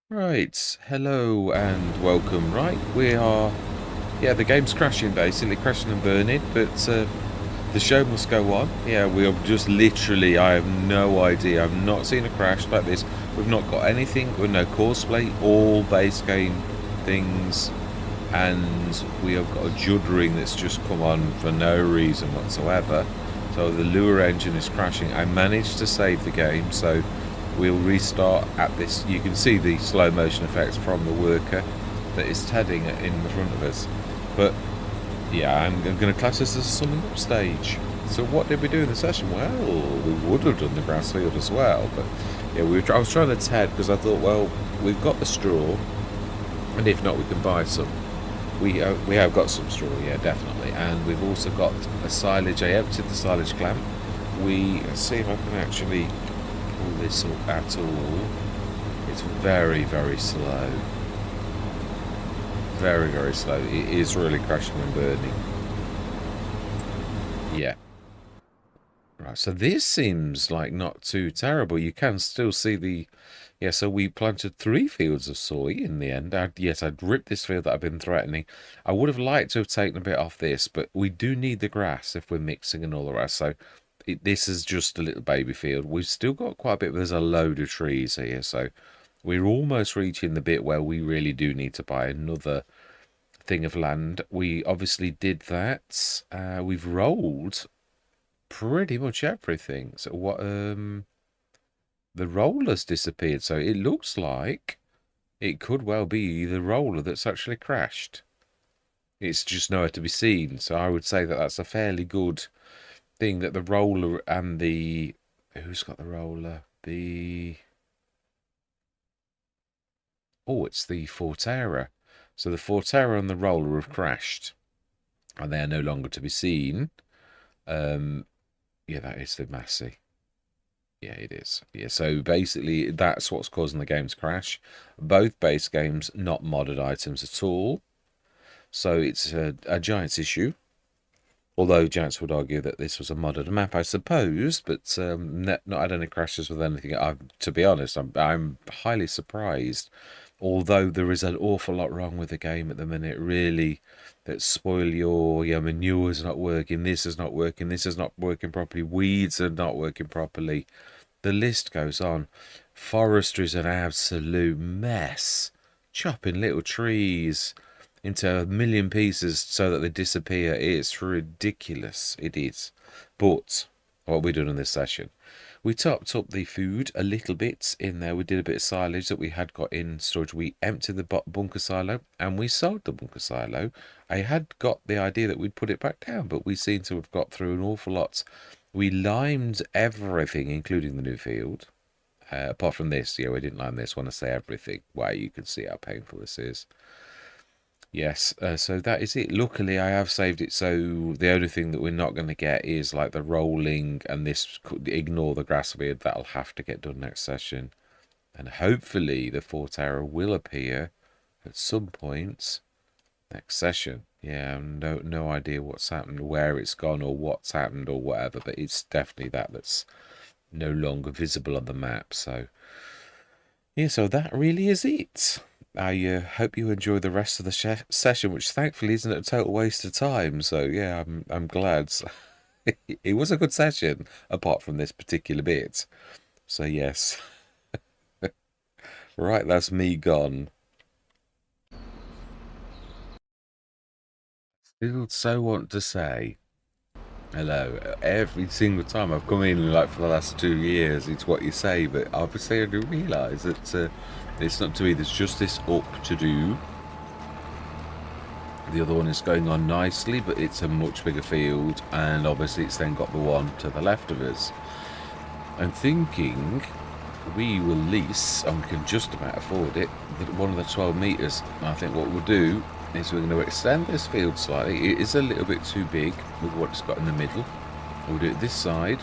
Right, hello and welcome. Right, we are, yeah, the game's crashing basically, crashing and burning, but the show must go on. Yeah, we are just literally, I have no idea, I've not seen a crash like this. We've not got anything, with no cosplay, all base game things, and we have got a juddering that's just come on for no reason whatsoever. So the lure engine is crashing. I managed to save the game, so we'll restart at this. You can see the slow motion effects from the worker that is tedding in the front of us. But yeah, I'm going to class this as a summing up stage. So what did we do in the session? Well, we would have done the grass field as well, but yeah, I was trying to ted because I thought, well, we've got the straw, and if not, we can buy some. We have got some straw, yeah, definitely, and we've also got a silage. I emptied the silage clamp. Let's see if I can actually pull this up at all. It's very, very slow. Very, very slow. It is really crashing and burning. Yeah. Right, so this seems like not too terrible. You can still see the... Yeah, so we planted 3 fields of soy in the end. Yes, I'd ripped this field that I've been threatening. I would have liked to have taken a bit off this, but we do need the grass if we're mixing and all the rest. So this is just a little baby field. We've still got quite a bit, but there's a load of trees here. So we're almost reaching the bit where we really do need to buy another thing of land. We obviously did that. We've rolled pretty much everything. So what the roller's disappeared, so it looks like it could well be the roller that's actually crashed. It's just nowhere to be seen, so I would say that that's a fairly good thing that the roller and the... Who's got the roller? Oh, it's the Forterra. So the Forterra and the roller have crashed, and they are no longer to be seen. Yeah, that is the Massey. Yeah, it is. Yeah, so basically that's what's causing the game to crash. Both base games not modded items at all. So it's a Giants issue. Although Giants would argue that this was a modded map, I suppose, but not had any crashes with anything. To be honest, I'm highly surprised. Although there is an awful lot wrong with the game at the minute, really, that spoil your manure's not working, this is not working, this is not working properly, weeds are not working properly. The list goes on. Forestry's an absolute mess. Chopping little trees into a million pieces so that they disappear. It's ridiculous. It is. But what we done in this session, we topped up the food a little bit in there. We did a bit of silage that we had got in storage. We emptied the bunker silo and we sold the bunker silo. I had got the idea that we'd put it back down, but we seem to have got through an awful lot. We limed everything, including the new field. Apart from this, yeah, we didn't lime this. Want to say everything. Wow, you can see how painful this is. Yes, so that is it. Luckily, I have saved it, so the only thing that we're not going to get is like the rolling, and this could ignore the grass field. That'll have to get done next session. And hopefully the Forterra will appear at some point next session. Yeah, no idea what's happened, where it's gone, or what's happened, or whatever, but it's definitely that's no longer visible on the map. So yeah, so that really is it. I hope you enjoy the rest of the session, which thankfully isn't a total waste of time. So yeah, I'm glad. It was a good session, apart from this particular bit. So yes, right, that's me gone. Still so want to say hello every single time I've come in, like for the last 2 years. It's what you say, but obviously I do realise that it's not to me. There's just this up to do. The other one is going on nicely, but it's a much bigger field, and obviously it's then got the one to the left of us. I'm thinking we will lease, and we can just about afford it, one of the 12 metres. I think what we'll do is we're going to extend this field slightly. It is a little bit too big with what it's got in the middle. We'll do it this side.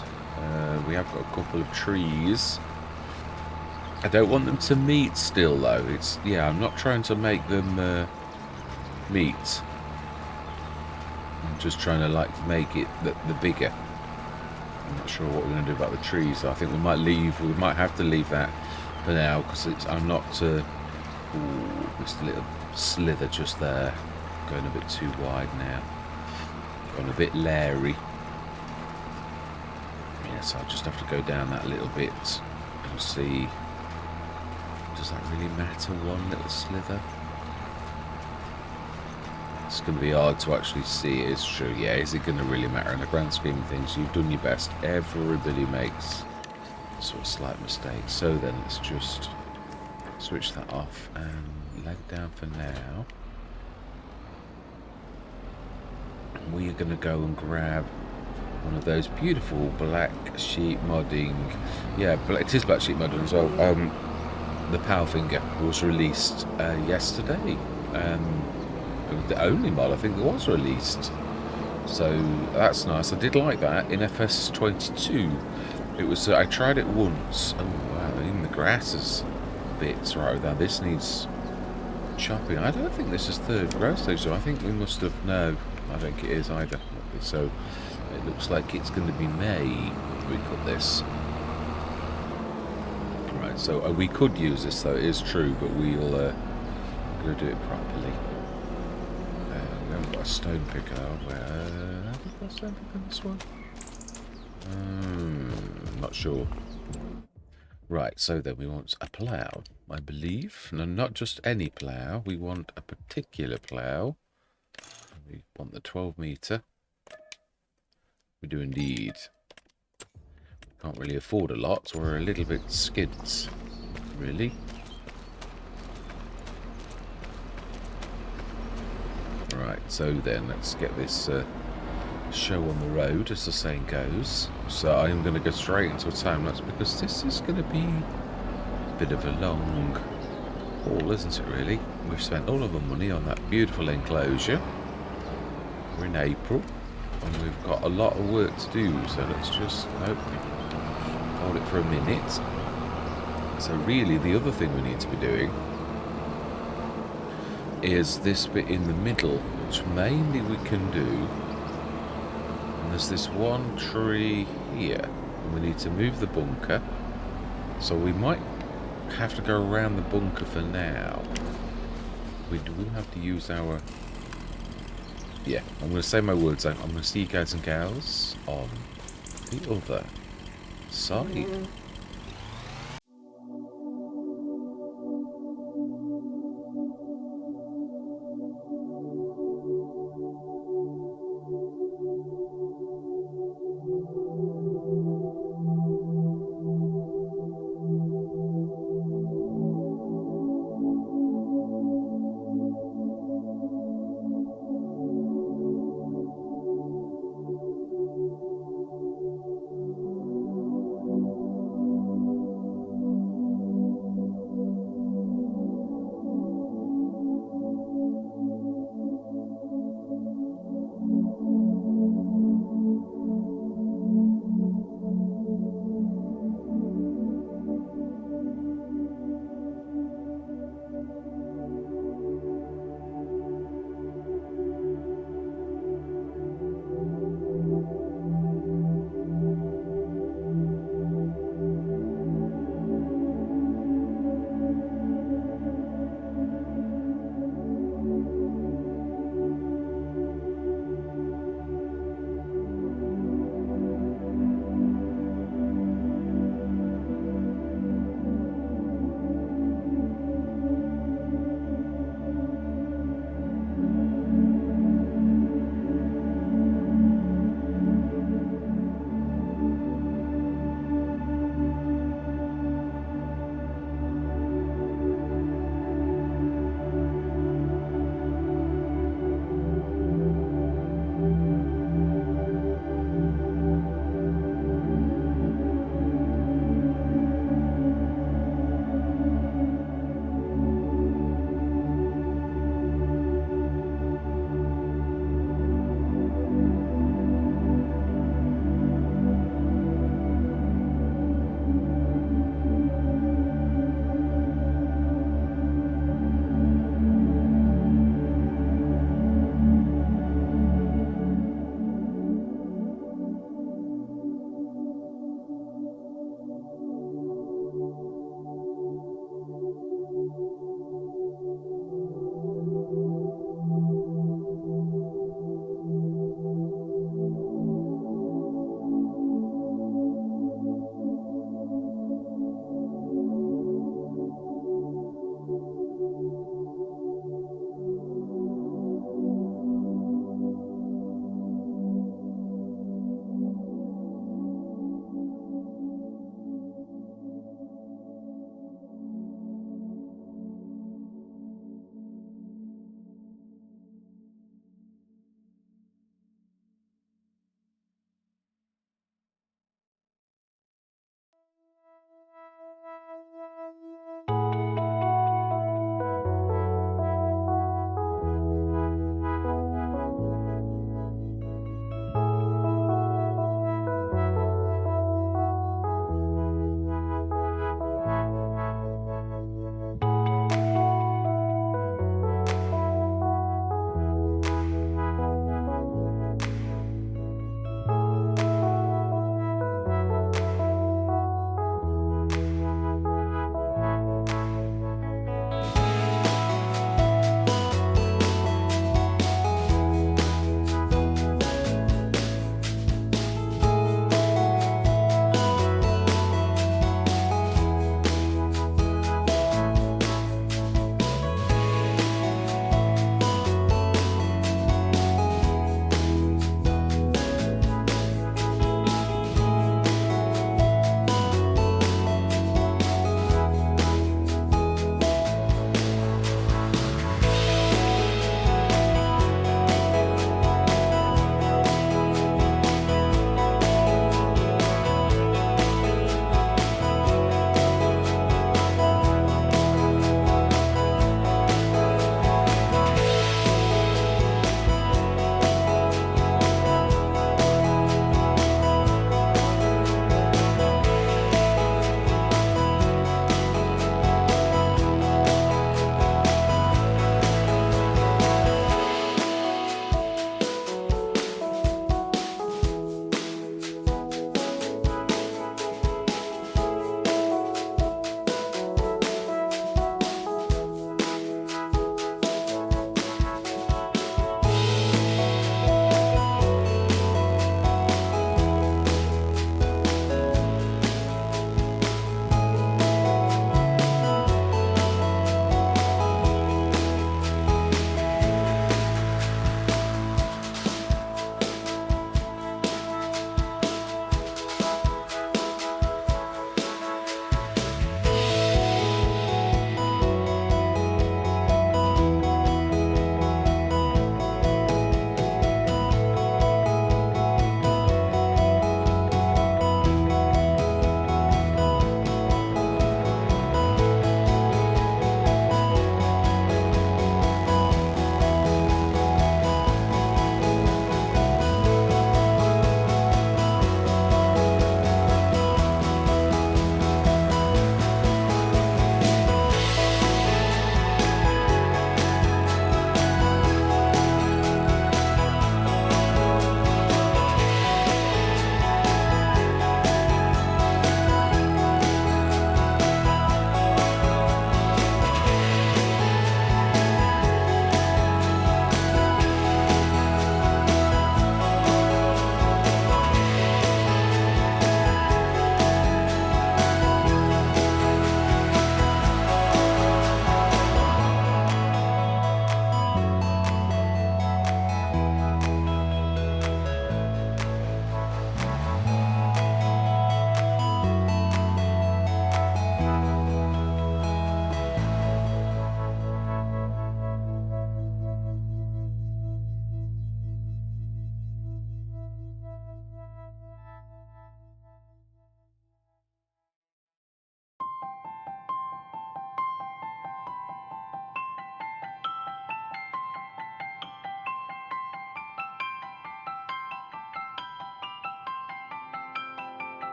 We have got a couple of trees. I don't want them to meet still, though. Yeah, I'm not trying to make them meat. I'm just trying to like make it the bigger. I'm not sure what we're going to do about the trees. I think we might have to leave that for now, because I'm not Ooh, just a little slither just there. Going a bit too wide now. Going a bit Larry. Yes, I'll just have to go down that little bit and see. Does that really matter, one little slither? It's going to be hard to actually see. It's true, yeah. Is it going to really matter? In the grand scheme of things, you've done your best. Everybody makes sort of slight mistakes. So then let's just switch that off and leg down for now. We are going to go and grab one of those beautiful black sheep modding. Yeah, it is black sheep modding as well. The Powfinger was released yesterday. It was the only mod I think that was released. So that's nice. I did like that in FS25. It was. I tried it once. Oh wow! Even the grass is bits right there. This needs chopping. I don't think this is third growth stage, so I think we must have. No, I don't think it is either. So it looks like it's going to be May. We cut this. Right. So we could use this though. It is true, but we'll go do it properly. We haven't got a stone picker. Where have we got a stone picker on this one? Not sure. Right, so then we want a plough, I believe. No, not just any plough. We want a particular plough. We want the 12 metre. We do indeed. Can't really afford a lot, so we're a little bit skids, really. Right, so then let's get this show on the road, as the saying goes. So I'm going to go straight into a time lapse because this is going to be a bit of a long haul, isn't it really? We've spent all of our money on that beautiful enclosure. We're in April and we've got a lot of work to do, so let's just hold it for a minute. So really the other thing we need to be doing is this bit in the middle, which mainly we can do. There's this one tree here, and we need to move the bunker, so we might have to go around the bunker for now. We will have to use our... Yeah, I'm going to say my words out. I'm going to see you guys and gals on the other side.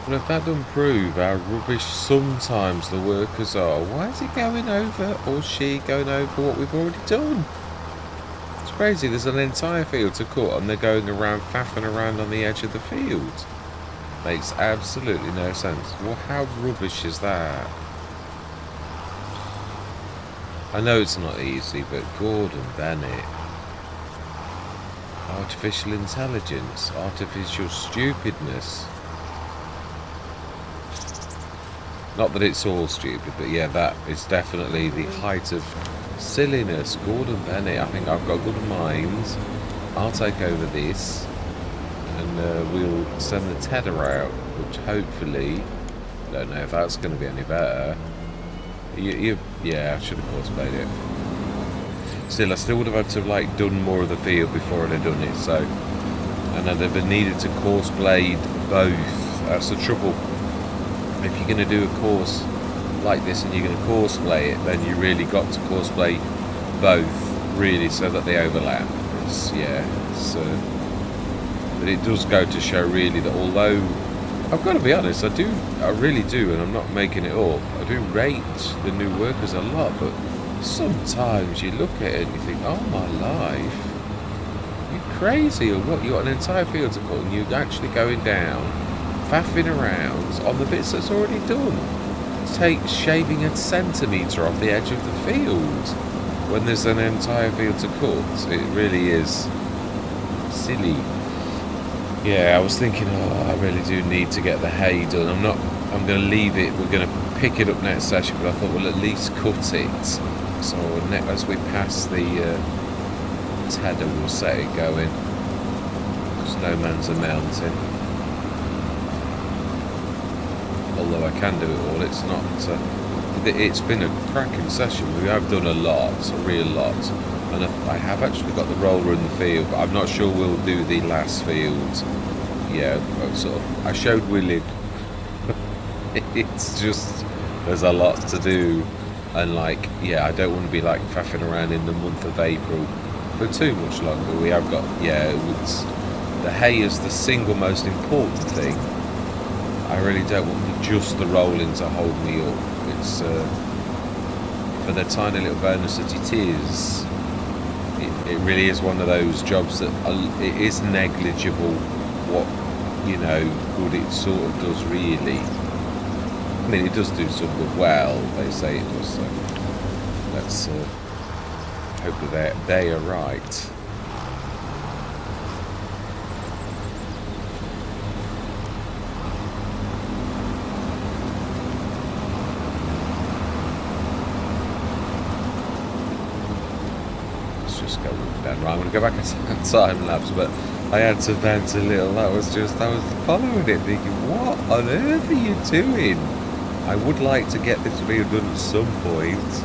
Well, if that doesn't prove how rubbish sometimes the workers are, why is he going over, or she going over, what we've already done? It's crazy, there's an entire field to cut and they're going around, faffing around on the edge of the field. Makes absolutely no sense. Well, how rubbish is that? I know it's not easy, but Gordon Bennett. Artificial intelligence, artificial stupidness. Not that it's all stupid, but yeah, that is definitely the height of silliness. Gordon Bennett, I think I've got good minds. I'll take over this, and we'll send the tether out, which hopefully, I don't know if that's going to be any better. Yeah, I should of course played it. still, I still would have had to have like done more of the field before I'd have done it. So, and I'd have needed to course blade both. That's the trouble. If you're going to do a course like this and you're going to course play it, then you really got to course play both, really, so that they overlap. But it does go to show really that although I've got to be honest, I really do, and I'm not making it up, I do rate the new workers a lot, but sometimes you look at it and you think, oh my life, you're crazy, or what? You got an entire field to cut and you're actually going down, faffing around on the bits that's already done. Shaving a centimetre off the edge of the field when there's an entire field to cut. It really is silly. Yeah, I was thinking, I really do need to get the hay done. I'm going to leave it. We're going to pick it up next session, but I thought we'll at least cut it. So as we pass the tether, we'll set it going. Because no man's a mountain. Although I can do it all, it's not. It's been a cracking session. We have done a real lot, and I have actually got the roller in the field, but I'm not sure we'll do the last field. Yeah, I showed Willie. It's just there's a lot to do, and I don't want to be like faffing around in the month of April for too much longer. We have got the hay is the single most important thing. I really don't want just the rolling to hold me up. It's for the tiny little bonus that it is. It really is one of those jobs that it is negligible what good it sort of does really. I mean, it does do some good. Well, they say it does. So let's hope that they are right. Right, I'm going to go back and time lapse, but I had to vent a little. I was following it thinking, what on earth are you doing? I would like to get this video done at some point.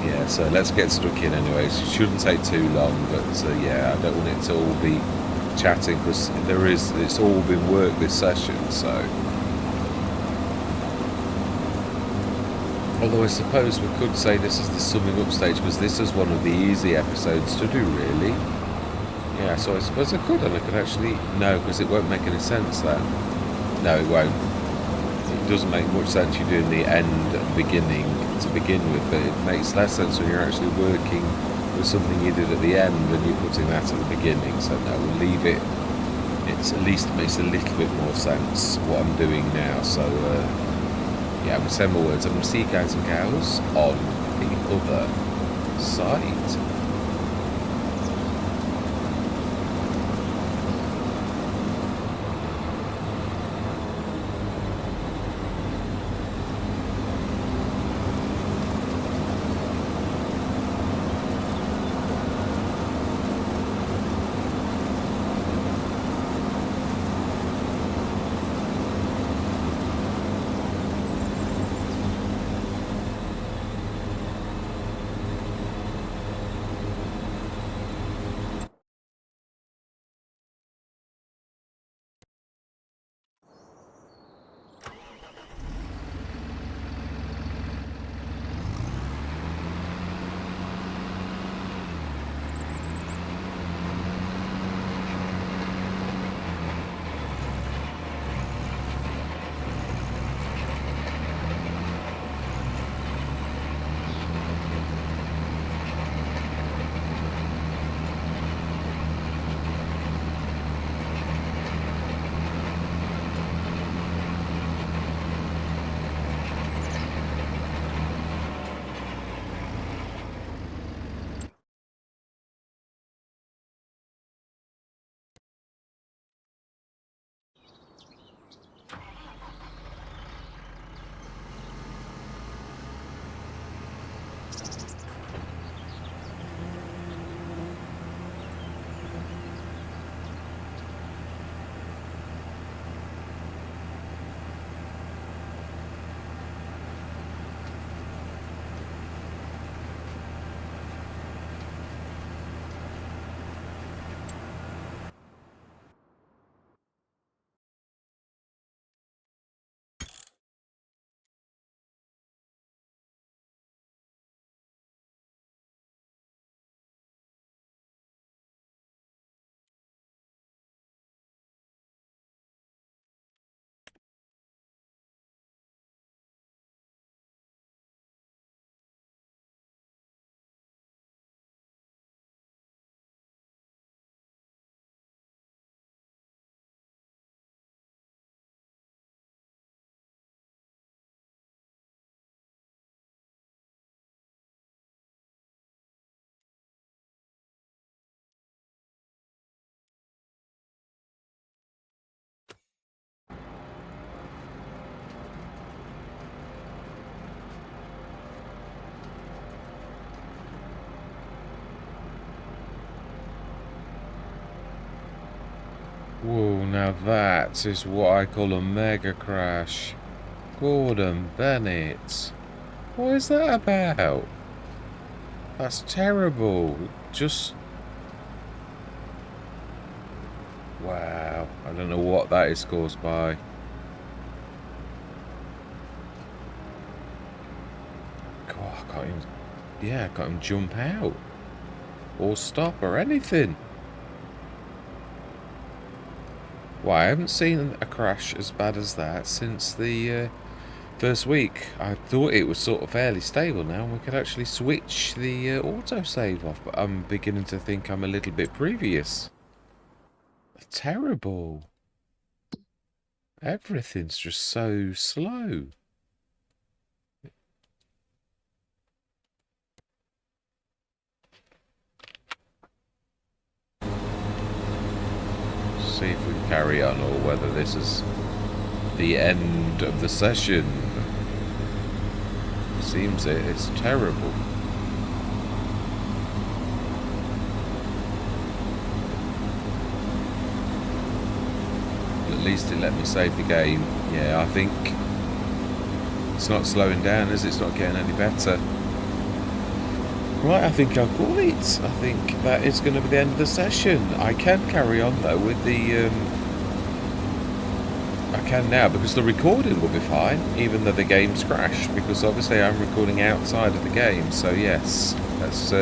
Yeah, so let's get stuck in anyways. It shouldn't take too long, but I don't want it to all be chatting because it's all been work this session, so. Although I suppose we could say this is the summing up stage because this is one of the easy episodes to do, really. Yeah, so I suppose I could, and I could actually... No, because it won't make any sense then. No, it won't. It doesn't make much sense you doing the end at the beginning to begin with, but it makes less sense when you're actually working with something you did at the end and you're putting that at the beginning. So no, we'll leave it. At least it makes a little bit more sense what I'm doing now, so... yeah, with some more words, I'm going to see you guys and gals on the other side. Whoa, now that is what I call a mega crash. Gordon Bennett. What is that about? That's terrible. Just... Wow. I don't know what that is caused by. God, I can't even... Yeah, I can't even jump out. Or stop or anything. Well, I haven't seen a crash as bad as that since the first week. I thought it was sort of fairly stable now and we could actually switch the autosave off, but I'm beginning to think I'm a little bit previous. Terrible. Everything's just so slow. See if we can carry on or whether this is the end of the session. Seems it. It's terrible. At least it let me save the game. Yeah, I think it's not slowing down, is it? It's not getting any better. Right, I think I'll call it. I think that is going to be the end of the session. I can carry on though with the... I can now because the recording will be fine, even though the game's crashed, because obviously I'm recording outside of the game. So yes, let's